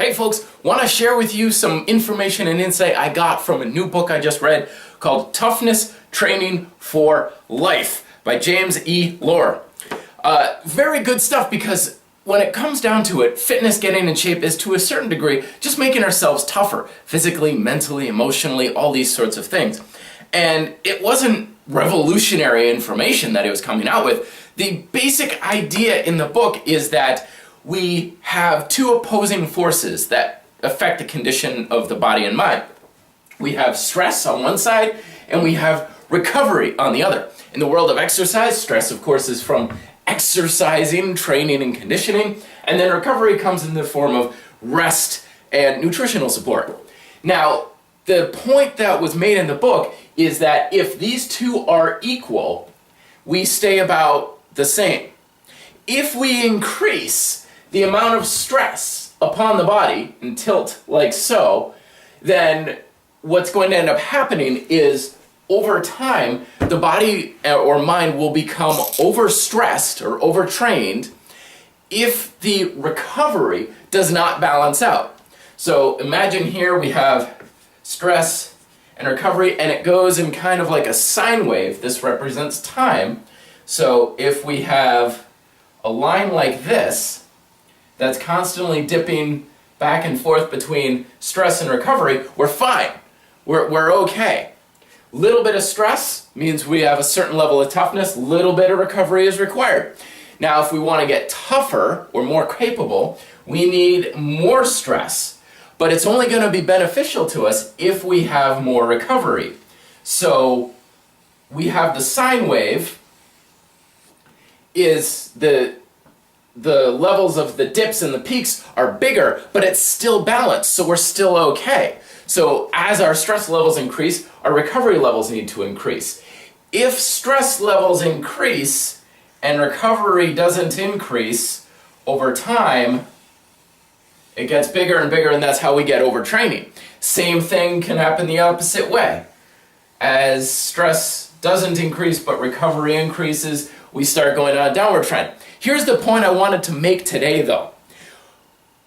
Hey folks, want to share with you some information and insight I got from a new book I just read called Toughness, Training for Life by James E. Lohr. Very good stuff because when it comes down to it, fitness, getting in shape is to a certain degree just making ourselves tougher, physically, mentally, emotionally, all these sorts of things. And it wasn't revolutionary information that it was coming out with. The basic idea in the book is that we have two opposing forces that affect the condition of the body and mind. We have stress on one side, and we have recovery on the other. In the world of exercise, stress, of course, is from exercising, training, and conditioning, and then recovery comes in the form of rest and nutritional support. Now, the point that was made in the book is that if these two are equal, we stay about the same. If we increase the amount of stress upon the body and tilt like so, then what's going to end up happening is over time, the body or mind will become overstressed or overtrained if the recovery does not balance out. So imagine here we have stress and recovery, and it goes in kind of like a sine wave. This represents time. So if we have a line like this, that's constantly dipping back and forth between stress and recovery, we're fine. We're okay. Little bit of stress means we have a certain level of toughness, little bit of recovery is required. Now, if we want to get tougher or more capable, we need more stress, but it's only going to be beneficial to us if we have more recovery. So we have the sine wave is the levels of the dips and the peaks are bigger, but it's still balanced, so we're still okay. So as our stress levels increase, our recovery levels need to increase. If stress levels increase and recovery doesn't increase over time, it gets bigger and bigger, and that's how we get overtraining. Same thing can happen the opposite way. As stress doesn't increase but recovery increases, we start going on a downward trend. Here's the point I wanted to make today though.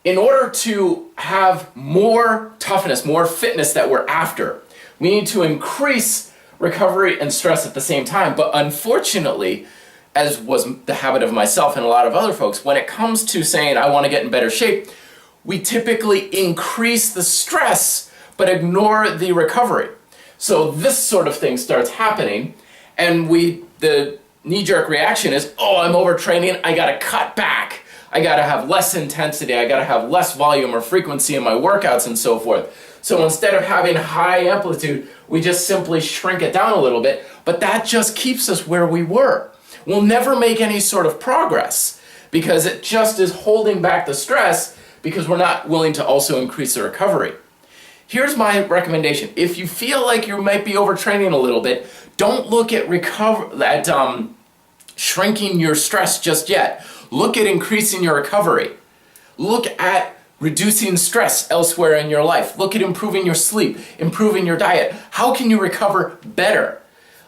In order to have more toughness, more fitness that we're after, we need to increase recovery and stress at the same time. But unfortunately, as was the habit of myself and a lot of other folks, when it comes to saying I want to get in better shape, we typically increase the stress but ignore the recovery. So this sort of thing starts happening, and the knee-jerk reaction is, oh, I'm overtraining, I gotta cut back. I gotta have less intensity, I gotta have less volume or frequency in my workouts and so forth. So instead of having high amplitude, we just simply shrink it down a little bit, but that just keeps us where we were. We'll never make any sort of progress because it just is holding back the stress because we're not willing to also increase the recovery. Here's my recommendation. If you feel like you might be overtraining a little bit, don't look at shrinking your stress just yet. Look at increasing your recovery. Look at reducing stress elsewhere in your life. Look at improving your sleep, improving your diet. How can you recover better?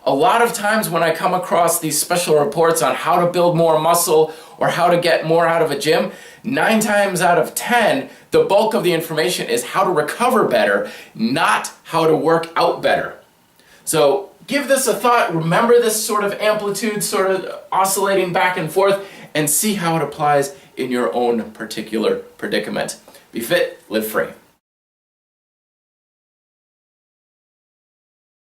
A lot of times when I come across these special reports on how to build more muscle or how to get more out of a gym, 9 times out of 10, the bulk of the information is how to recover better, not how to work out better. So give this a thought, remember this sort of amplitude, sort of oscillating back and forth, and see how it applies in your own particular predicament. Be fit, live free.